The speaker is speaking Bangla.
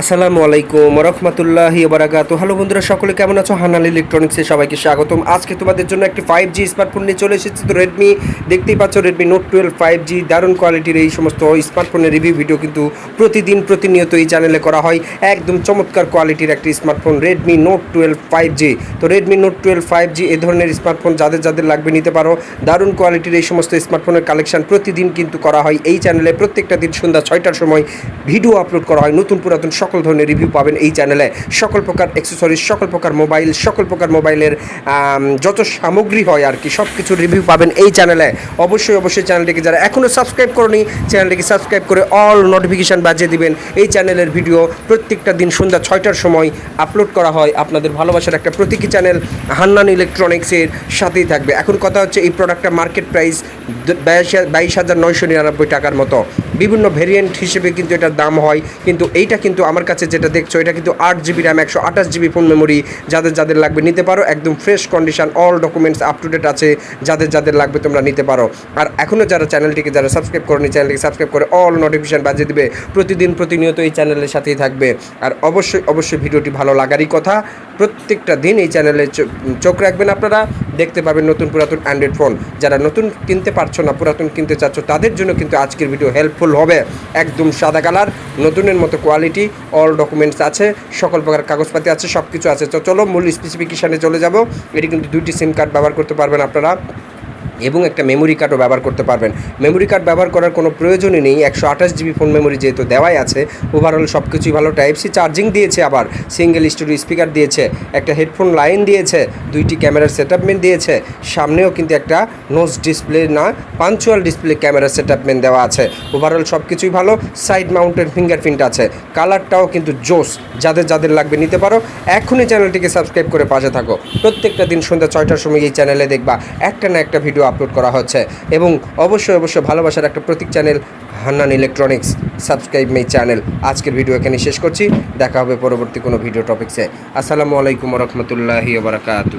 আসসালামু আলাইকুম রহমতুল্লাহি বারাকাতু। হ্যালো বন্ধুরা, সকলে কেমন আছো? হান্নান ইলেকট্রনিক্সে সবাইকে স্বাগতম। আজকে তোমাদের জন্য একটি 5G স্মার্টফোন নিয়ে চলে এসেছি। তো রেডমি, দেখতেই পাচ্ছ রেডমি নোট 12 5G, দারুণ কোয়ালিটির এই সমস্ত স্মার্টফোনের রিভিউ ভিডিও কিন্তু প্রতিনিয়ত এই চ্যানেলে করা হয়। একদম চমৎকার কোয়ালিটির একটি স্মার্টফোন রেডমি নোট 12 5G। তো রেডমি নোট 12 5G এ ধরনের স্মার্টফোন যাদের লাগবে নিতে পারো। দারুণ কোয়ালিটির এই সমস্ত স্মার্টফোনের কালেকশন প্রতিদিন কিন্তু করা হয় এই চ্যানেলে। প্রত্যেকটা দিন সন্ধ্যা 6টার সময় ভিডিও আপলোড করা হয়। নতুন পুরাতন সকল ধরনের রিভিউ পাবেন এই চ্যানেলে। সকল প্রকার অ্যাক্সেসরিজ, সকল প্রকার মোবাইল, সকল প্রকার মোবাইলের যত সামগ্রী হয় আর কি, সব কিছুর রিভিউ পাবেন এই চ্যানেলে। অবশ্যই চ্যানেলটিকে যারা এখনও সাবস্ক্রাইব করনি, চ্যানেলটিকে সাবস্ক্রাইব করে অল নোটিফিকেশান বাজিয়ে দিবেন। এই চ্যানেলের ভিডিও প্রত্যেকটা দিন সন্ধ্যা 6টার সময় আপলোড করা হয়। আপনাদের ভালোবাসার একটা প্রতীকী চ্যানেল হান্নান ইলেকট্রনিক্সের সাথেই থাকবে। এখন কথা হচ্ছে, এই প্রোডাক্টটা মার্কেট প্রাইস 22,999 টাকার মতো। বিভিন্ন ভেরিয়েন্ট হিসেবে কিন্তু এটার দাম হয়, কিন্তু এইটা কিন্তু আমার কাছে যেটা দেখছো, এটা কিন্তু 8GB RAM 128GB phone memory. যাদের লাগবে নিতে পারো। একদম fresh condition, all documents up to date আছে। যাদের লাগবে তোমরা নিতে পারো। আর এখনও যারা চ্যানেলটিকে সাবস্ক্রাইব করেনি, চ্যানেলটিকে সাবস্ক্রাইব করে অল নোটিফিকেশান বাজিয়ে দিবে। প্রতিনিয়ত এই চ্যানেলের সাথেই থাকবে। আর অবশ্যই ভিডিওটি ভালো লাগারই কথা। প্রত্যেকটা দিন এই চ্যানেলে চোখ রাখবেন আপনারা। দেখতে পাবেন নতুন পুরাতন অ্যান্ড্রয়েড ফোন। যারা নতুন কিনতে পারছো না, পুরাতন কিনতে চাচ্ছ, তাদের জন্য কিন্তু আজকের ভিডিও হেল্পফুল হবে। একদম সাদা কালার, নতুনের মতো কোয়ালিটি, অল ডকুমেন্টস আছে, সকল প্রকার কাগজপাতি আছে, সব কিছু আছে। তো চলো মূল স্পেসিফিকেশানে চলে যাব। এটি কিন্তু 2টি সিম কার্ড ব্যবহার করতে পারবেন আপনারা, এবং একটা মেমোরি কার্ডও ব্যবহার করতে পারবেন। মেমোরি কার্ড ব্যবহার করার কোনো প্রয়োজনই নেই। 128GB ফোন মেমোরি যেহেতু দেওয়াই আছে। ওভারঅল সব কিছুই ভালো। টাইপ-সি চার্জিং দিয়েছে, আবার সিঙ্গেল স্টুডিও স্পিকার দিয়েছে, একটা হেডফোন লাইন দিয়েছে, 2টি ক্যামেরার সেটআপমেন্ট দিয়েছে। সামনেও কিন্তু একটা নোজ ডিসপ্লে না, পাঞ্চুয়াল ডিসপ্লে ক্যামেরার সেটআপমেন্ট দেওয়া আছে। ওভারঅল সব কিছুই ভালো। সাইড মাউন্টেড ফিঙ্গারপ্রিন্ট আছে। কালারটাও কিন্তু জোস। যাদের লাগবে নিতে পারো। এখনই চ্যানেলটিকে সাবস্ক্রাইব করে পাশে থাকো। প্রত্যেকটা দিন সন্ধ্যা 6টার সময় এই চ্যানেলে দেখবা একটা না একটা ভিডিও আপলোড করা হচ্ছে। এবং অবশ্যই ভালোবাসার একটা প্রতীক channel Hannan electronics. Subscribe my channel. আজকের ভিডিও এখানে শেষ করছি। দেখা হবে পরবর্তী কোনো ভিডিও টপিক্সে। আসসালামু আলাইকুম রহমতুল্লাহি বারাকাতু।